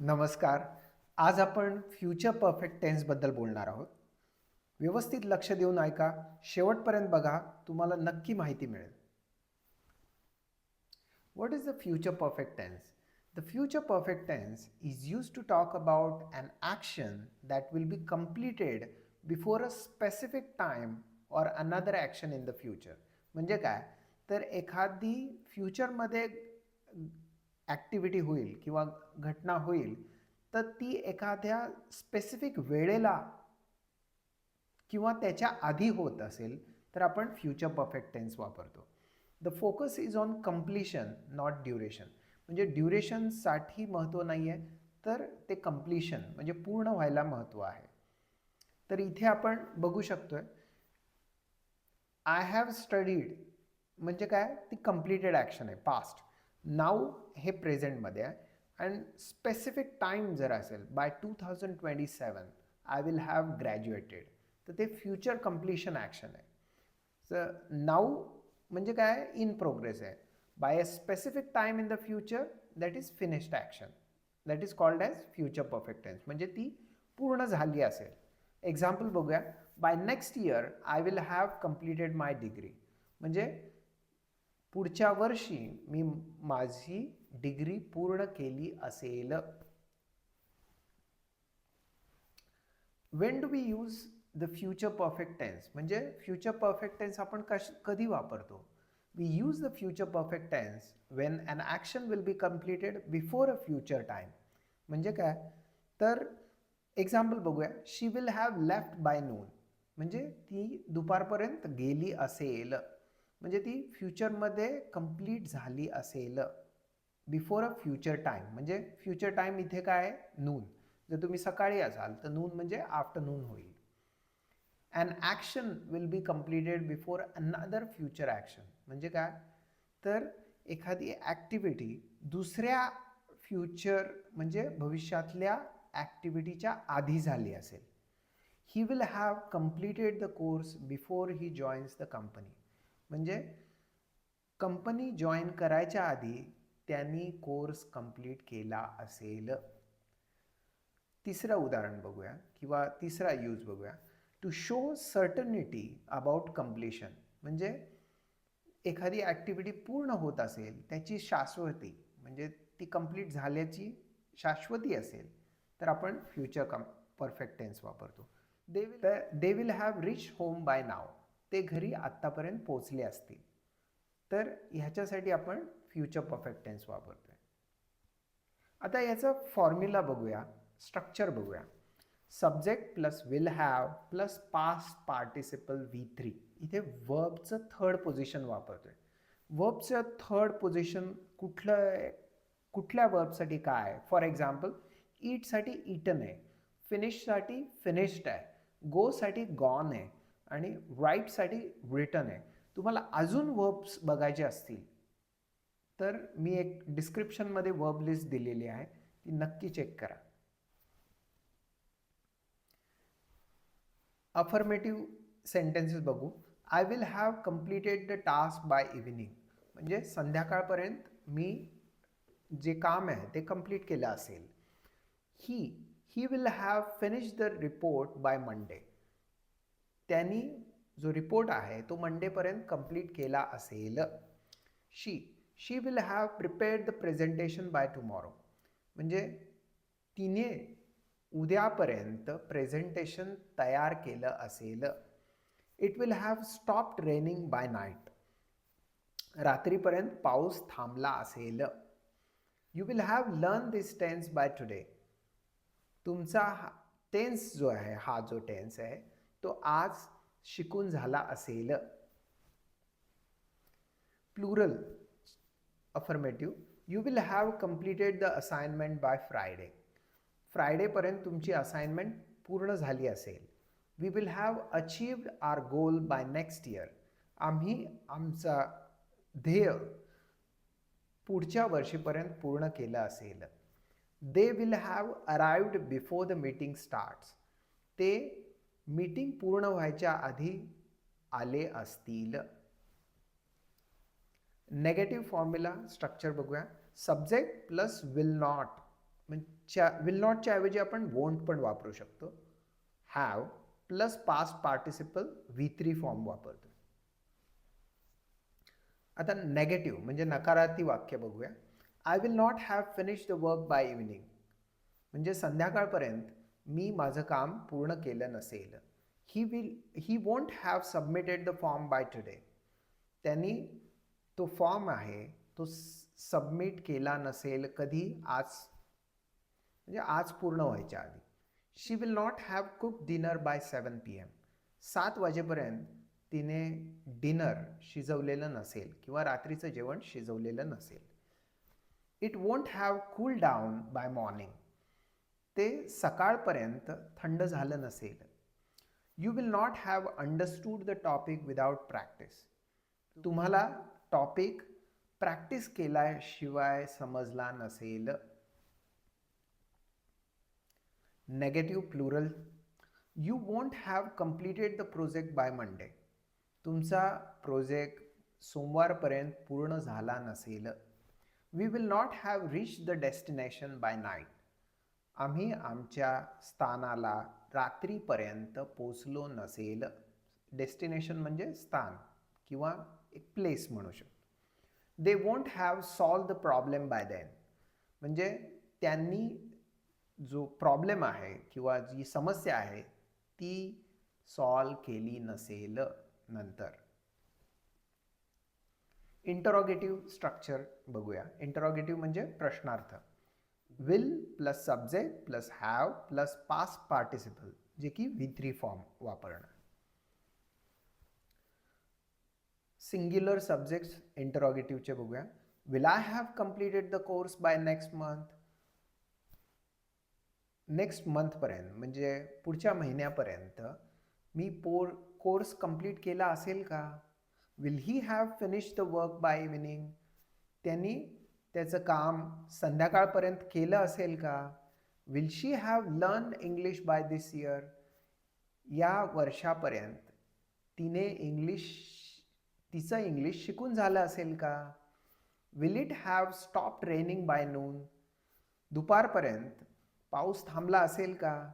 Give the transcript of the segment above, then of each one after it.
नमस्कार. आज आपण फ्युचर परफेक्ट टेन्सबद्दल बोलणार आहोत. व्यवस्थित लक्ष देऊन ऐका. शेवटपर्यंत बघा. तुम्हाला नक्की माहिती मिळेल. What is the future perfect tense? The future perfect tense is used to talk about an action that will be completed before a specific time or another action in the future. म्हणजे काय? तर एखादी फ्युचरमध्ये activity होईल किंवा घटना होईल, तर ती एखाद्या स्पेसिफिक वेळेला किंवा त्याच्या आधी होत असेल तर आपण फ्युचर परफेक्ट टेन्स वापरतो. The focus is on completion not duration. म्हणजे ड्युरेशनसाठी महत्त्व नाही आहे, तर ते कम्प्लिशन म्हणजे पूर्ण व्हायला महत्त्व आहे. तर इथे आपण बघू शकतोय आय हॅव स्टडीड म्हणजे काय, ती कम्प्लिटेड ॲक्शन आहे, पास्ट. नाऊ हे प्रेझेंटमध्ये आहे. अँड स्पेसिफिक टाईम जर असेल by 2027 I will have graduated, तर ते फ्युचर कम्प्लिशन ॲक्शन आहे. तर नाऊ म्हणजे काय, इन प्रोग्रेस आहे. By a specific time in the future that is finished action, that is called as future perfect tense, म्हणजे ती पूर्ण झाली असेल. एक्झाम्पल बघूया. By next year I will have completed my degree, म्हणजे पुढच्या वर्षी मी माझी डिग्री पूर्ण केली असेल. When do we use the future perfect tense, म्हणजे फ्युचर परफेक्ट टेन्स आपण कधी वापरतो. We use the future perfect tense when an action will be completed before a future time. म्हणजे काय, तर एक्झाम्पल बघूया. She will have left by noon, म्हणजे ती दुपारपर्यंत गेली असेल, म्हणजे ती फ्युचरमध्ये कंप्लीट झाली असेल. बिफोर अ फ्युचर टाईम म्हणजे फ्युचर टाईम इथे काय आहे, नून. जर तुम्ही सकाळी असाल तर नून म्हणजे आफ्टरनून होईल. An action will be completed before another future action, म्हणजे काय, तर एखादी ॲक्टिव्हिटी दुसऱ्या फ्युचर म्हणजे भविष्यातल्या ॲक्टिव्हिटीच्या आधी झाली असेल. He will have completed the course before he joins the company, म्हणजे कंपनी जॉईन करायच्या आधी त्यांनी कोर्स कंप्लीट केला असेल. तिसरं उदाहरण बघूया किंवा तिसरा यूज बघूया. To show certainty about completion, म्हणजे एखादी ॲक्टिव्हिटी पूर्ण होत असेल, त्याची शाश्वती म्हणजे ती कंप्लीट झाल्याची शाश्वती असेल, तर आपण फ्युचर परफेक्ट टेन्स वापरतो. They will have reach home by now, ते घरी आत्तापर्यंत पोचले असतील, तर ह्याच्यासाठी आपण फ्युचर परफेक्ट टेन्स वापरतोय. आता याचा फॉर्म्युला बघूया, स्ट्रक्चर बघूया. Subject plus will have plus past participle V3. इथे वर्बचं थर्ड पोझिशन वापरतोय. वर्बचं थर्ड पोझिशन कुठल्या वर्बसाठी काय. फॉर एक्झाम्पल, ईटसाठी ईटन आहे, फिनिशसाठी फिनिश्ड आहे, गोसाठी गॉन आहे आणि राईटसाठी रिटन आहे. तुम्हाला अजून वर्ब्स बघायचे असतील तर मी एक डिस्क्रिप्शनमध्ये वर्ब लिस्ट दिलेली आहे, ती नक्की चेक करा. अफर्मेटिव्ह सेंटेन्सेस बघू. I will have completed the task by evening, म्हणजे संध्याकाळपर्यंत मी जे काम आहे ते कंप्लीट केलं असेल. He will have finish the report by Monday, त्यांनी जो रिपोर्ट आहे तो मंडेपर्यंत कंप्लीट केला असेल. She will have prepared the presentation by tomorrow, म्हणजे तिने उद्यापर्यंत प्रेझेंटेशन तयार केलं असेल. It will have stopped raining by night, रात्रीपर्यंत पाऊस थांबला असेल. You will have learn this tense by today, तुमचा टेन्स जो आहे, हा जो टेन्स आहे तो आज शिकून झाला असेल. Plural affirmative. You will have completed the assignment by Friday, फ्रायडेपर्यंत तुमची असाइनमेंट पूर्ण झाली असेल. We will have achieved our goal by next year, आम्ही आमचा ध्येय पुढच्या वर्षीपर्यंत पूर्ण केलं असेल. They will have arrived before the meeting starts, ते मीटिंग पूर्ण व्हायच्या आधी आले असतील. नेगेटिव्ह फॉर्म्युला स्ट्रक्चर बघूया. Subject plus will not will नॉटच्या ऐवजी आपण वोंट पण वापरू शकतो. Have plus past participle V3 form वापरतो. आता नेगेटिव्ह म्हणजे नकारार्थी वाक्य बघूया. I will not have finish the work by evening. म्हणजे संध्याकाळपर्यंत मी माझं काम पूर्ण केलं नसेल. He won't have submitted the form by today. त्यांनी तो फॉर्म आहे तो सबमिट केला नसेल कधी, आज, म्हणजे आज पूर्ण व्हायच्या आधी. She will not have cook dinner by 7 PM. 7 वाजेपर्यंत तिने डिनर शिजवलेलं नसेल किंवा रात्रीचं जेवण शिजवलेलं नसेल. It won't have cool down by morning. ते सकाळपर्यंत थंड झालं नसेल. You will not have understood the topic without practice. तुम्हाला टॉपिक प्रॅक्टिस केल्याशिवाय समजला नसेल. Negative plural. You won't have completed the project by Monday. तुमचा प्रोजेक्ट सोमवारपर्यंत पूर्ण झाला नसेल. We will not have reach the destination by night. आम्ही आमच्या स्थानाला रात्रीपर्यंत पोचलो नसेल. डेस्टिनेशन म्हणजे स्थान किंवा एक प्लेस म्हणू शकतो. They won't have solve the problem by then. म्हणजे त्यांनी जो प्रॉब्लेम आहे किंवा जी समस्या आहे ती सॉल्व केली नसेल नंतर. इंटरोगेटिव्ह स्ट्रक्चर बघूया. इंटरोगेटिव्ह म्हणजे प्रश्नार्थ. Will plus subject plus have plus past participle, जे की V3 फॉर्म वापरणं. सिंग्युलर सब्जेक्ट्स इंटरोगेटिव्हचे बघूया. Will I have completed the course by next month. Next मंथपर्यंत म्हणजे पुढच्या महिन्यापर्यंत मी कोर्स कंप्लीट केला असेल का. Will he have finish the work by evening. त्यांनी त्याचं काम संध्याकाळपर्यंत केलं असेल का. Will she have learn English by this year. या वर्षापर्यंत तिचं इंग्लिश शिकून झालं असेल का. Will it have stopped raining by noon. दुपारपर्यंत पाऊस थांबला असेल का.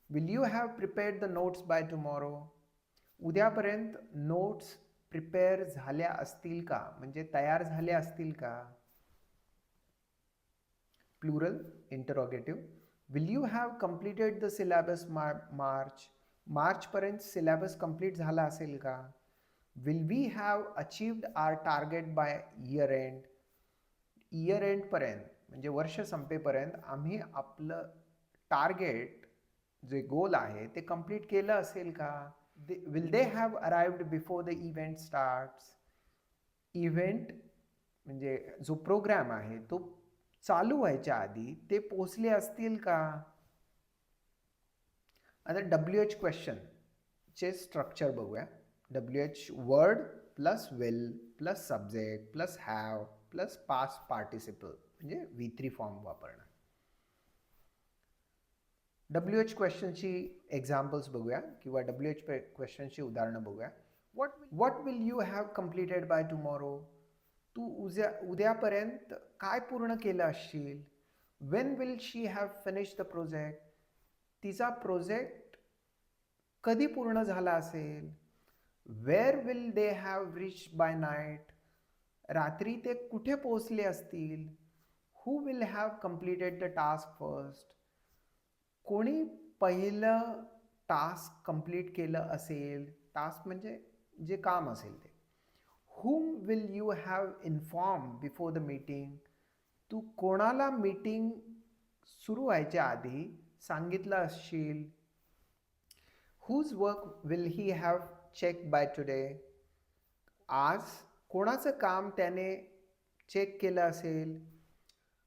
Will you have prepared the notes by tomorrow. उद्यापर्यंत नोट्स प्रिपेअर झाल्या असतील का, म्हणजे तयार झाल्या असतील का. Plural interrogative. Will you have completed the syllabus March. मार्चपर्यंत सिलेबस कंप्लीट झाला असेल का. Will we have achieved our target by year end. Year एंडपर्यंत म्हणजे वर्ष संपेपर्यंत आम्ही आपलं टार्गेट जे गोल आहे ते कंप्लीट केलं असेल का. Will they have arrived before the event starts. Event म्हणजे जो प्रोग्राम आहे तो चालू व्हायच्या आधी ते पोचले असतील का. आता WH क्वेश्चनचे स्ट्रक्चर बघूया. WH word plus will plus subject plus have plus past participle म्हणजे V3 फॉर्म वापरणं. WH क्वेश्चनची एक्झाम्पल्स बघूया किंवा WH क्वेश्चनची उदाहरणं बघूया. What will you have completed by tomorrow. तू उद्यापर्यंत काय पूर्ण केलं असशील. When will she have finish the project. तिचा प्रोजेक्ट कधी पूर्ण झाला असेल. Where will they have reach by night. रात्री ते कुठे पोहोचले असतील. Who will have completed the task first. कोणी पहिलं टास्क कंप्लीट केलं असेल. टास्क म्हणजे जे काम असेल ते. whom will you have informed before the meeting. तू कोणाला मीटिंग सुरू व्हायच्या आधी सांगितलं असशील. whose work will he have checked by today. आज कोणाचं काम त्याने चेक केलं असेल.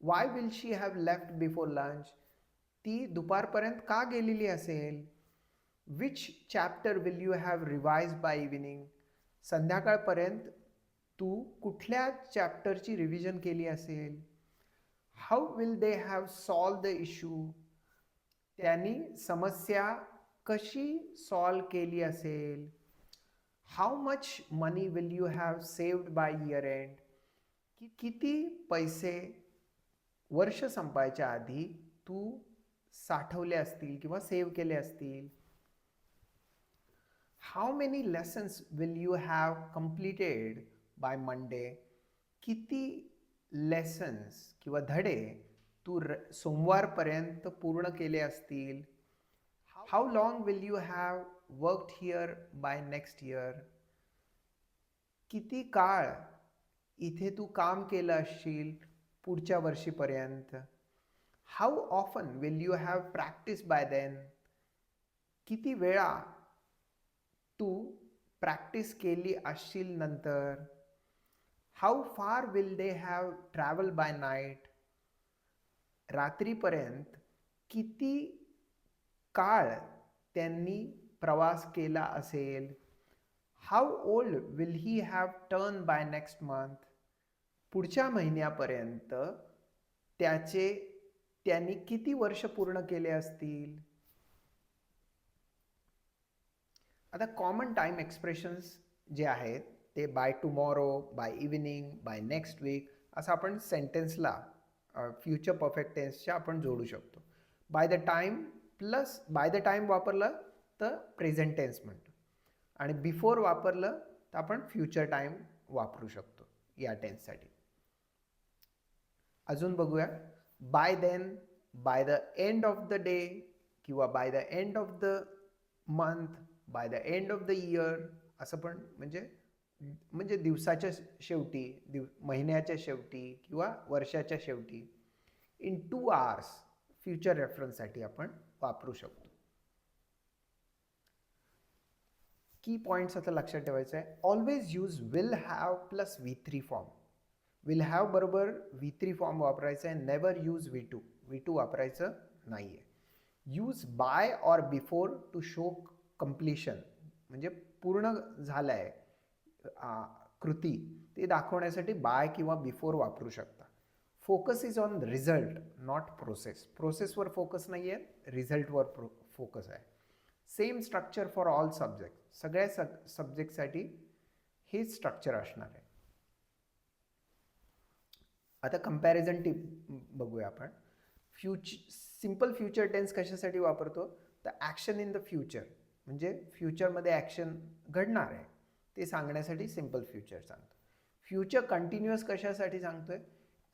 why will she have left before lunch. ती दुपारपर्यंत का गेलेली असेल. which chapter will you have revised by evening. संध्याकाळपर्यंत तू कुठल्या चॅप्टरची रिव्हिजन केली असेल. How will they have solve the issue. त्यांनी समस्या कशी सॉल्व केली असेल. How much money will you have saved by year end. किती पैसे वर्ष संपायच्या आधी तू साठवले असतील किंवा सेव्ह केले असतील. How many lessons will you have completed by Monday? किती लेसन्स किंवा धडे तू सोमवारपर्यंत पूर्ण केले असतील. How long will you have worked here by next year? किती काळ इथे तू काम केलं असशील पुढच्या वर्षीपर्यंत. How often will you have practice by then? किती वेळा तू प्रॅक्टिस केली असशील नंतर. How far will they have travel by night? रात्रीपर्यंत किती काळ त्यांनी प्रवास केला असेल. How old will he have turn by next month? पुढच्या महिन्यापर्यंत त्यांनी किती वर्ष पूर्ण केले असतील. आता कॉमन टाइम एक्सप्रेशन्स जे आहेत ते by tomorrow, by evening, by next week असं आपण सेंटेन्सला फ्युचर परफेक्ट टेन्सच्या आपण जोडू शकतो. By the time plus by the time वापरलं तर प्रेझेंट टेन्स म्हणतो आणि बिफोर वापरलं तर आपण फ्युचर टाईम वापरू शकतो या टेन्ससाठी. अजून बघूया. By then, by the end of the day किंवा by the end of the month, by the end of the year असं पण म्हणजे दिवसाच्या शेवटी, महिन्याच्या शेवटी किंवा वर्षाच्या शेवटी. इन 2 hours फ्युचर रेफरन्ससाठी आपण वापरू शकतो. की पॉईंट्स आता लक्षात ठेवायचं आहे. Always use will have plus V3 form. Will have बरोबर V3 फॉर्म वापरायचा आहे. नेवर यूज V2 वापरायचं नाही आहे. Use by or before to show completion म्हणजे पूर्ण झालं आहे कृती ते दाखवण्यासाठी बाय किंवा बिफोर वापरू शकता. Focus is on result not process. प्रोसेसवर फोकस नाही आहे, रिझल्टवर फोकस आहे. Same structure for all subject. सगळ्या सब्जेक्टसाठी हेच स्ट्रक्चर असणार आहे. आता कंपॅरिझन टिप बघूया आपण. सिंपल फ्युचर टेन्स कशासाठी वापरतो तर ॲक्शन इन द फ्युचर म्हणजे फ्युचरमध्ये ॲक्शन घडणार आहे ते सांगण्यासाठी सिंपल फ्युचर सांगतो. फ्युचर कंटिन्युअस कशासाठी सांगतोय.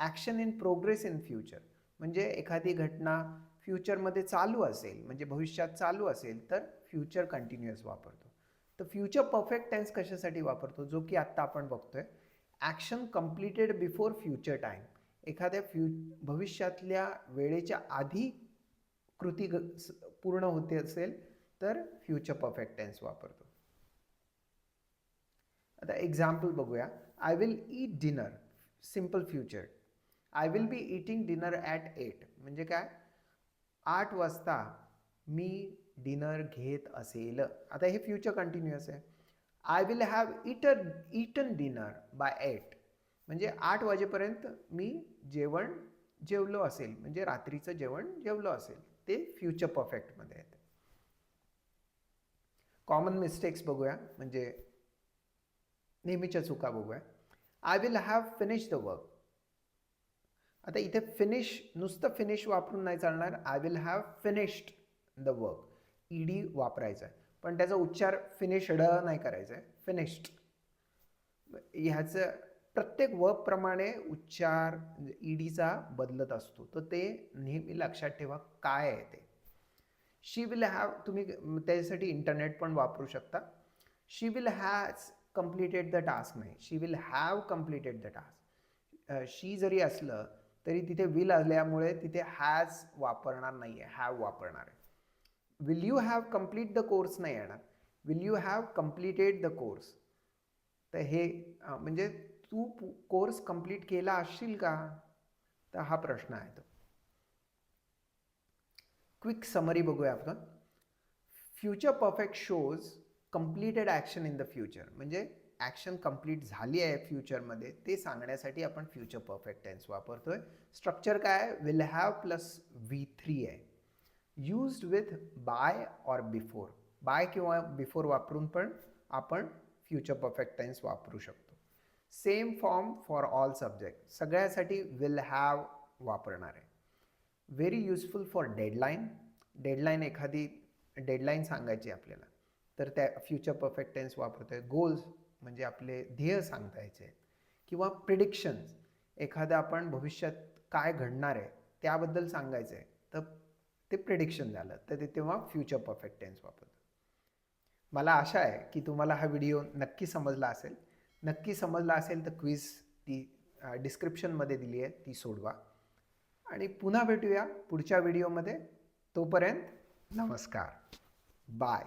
Action in progress in future म्हणजे एखादी घटना फ्युचरमध्ये चालू असेल म्हणजे भविष्यात चालू असेल तर फ्युचर कंटिन्युअस वापरतो. तर फ्युचर परफेक्ट टेन्स कशासाठी वापरतो जो की आत्ता आपण बघतोय. Action completed before future time. एखाद्या भविष्यातल्या वेळेच्या आधी कृती पूर्ण होते असेल तर फ्युचर परफेक्ट टेन्स वापरतो. आता एक्झाम्पल बघूया. I will eat dinner. Simple future. I will be eating dinner at 8 म्हणजे काय 8 वाजता मी डिनर घेत असेल. आता हे फ्युचर कंटिन्युअस आहे. I will have eaten dinner by 8 म्हणजे 8 वाजेपर्यंत मी जेवलो असेल म्हणजे रात्रीचं जेवण जेवलो असेल. ते फ्युचर परफेक्टमध्ये येते. कॉमन मिस्टेक्स बघूया म्हणजे नेहमीच्या चुका बघूया. I will have finish the work. आता इथे फिनिश नुसतं फिनिश वापरून नाही चालणार. I will have finished the work. ED वापरायचा आहे पण त्याचा उच्चार फिनिश्ड नाही करायचा आहे. फिनिश्ड. ह्याचं प्रत्येक वर्बप्रमाणे उच्चार ईडीचा बदलत असतो तर ते नेहमी लक्षात ठेवा काय आहे ते. शी विल हॅव तुम्ही त्याच्यासाठी इंटरनेट पण वापरू शकता. She will has completed the task नाही. She will have completed the task. She जरी असलं तरी तिथे विल आल्यामुळे तिथे हॅज वापरणार नाही आहे, हॅव वापरणार आहे. Will you have complete the course नाही येणार. Will you have completed the course. तर हे म्हणजे तू कोर्स कम्प्लीट केला असशील का तर हा प्रश्न आहे तो. क्विक समरी बघूया आपण. Future perfect shows completed action in the future म्हणजे ॲक्शन कम्प्लीट झाली आहे फ्युचरमध्ये ते सांगण्यासाठी आपण फ्युचर परफेक्ट टेन्स वापरतोय. स्ट्रक्चर काय आहे. विल हॅव प्लस V3 आहे. Used with by or before. By किंवा बिफोर वापरून पण आपण फ्युचर परफेक्ट टेन्स वापरू शकतो. Same form for all subject. सगळ्यासाठी विल हॅव वापरणार आहे. व्हेरी युजफुल फॉर डेडलाईन एखादी डेडलाईन सांगायची आपल्याला तर त्या फ्युचर परफेक्ट टेन्स वापरतोय. गोल्स म्हणजे आपले ध्येय सांगता यायचे किंवा प्रिडिक्शन्स एखादं आपण भविष्यात काय घडणार आहे त्याबद्दल सांगायचं आहे तर ते प्रिडिक्शन झालं तर ते तेव्हा फ्युचर परफेक्ट टेन्स वापरतो. मला आशा आहे की तुम्हाला हा व्हिडिओ नक्की समजला असेल. नक्की समजला असेल तर क्विज ती डिस्क्रिप्शनमध्ये दिली आहे ती सोडवा आणि पुन्हा भेटूया पुढच्या व्हिडिओमध्ये. तोपर्यंत नमस्कार. बाय.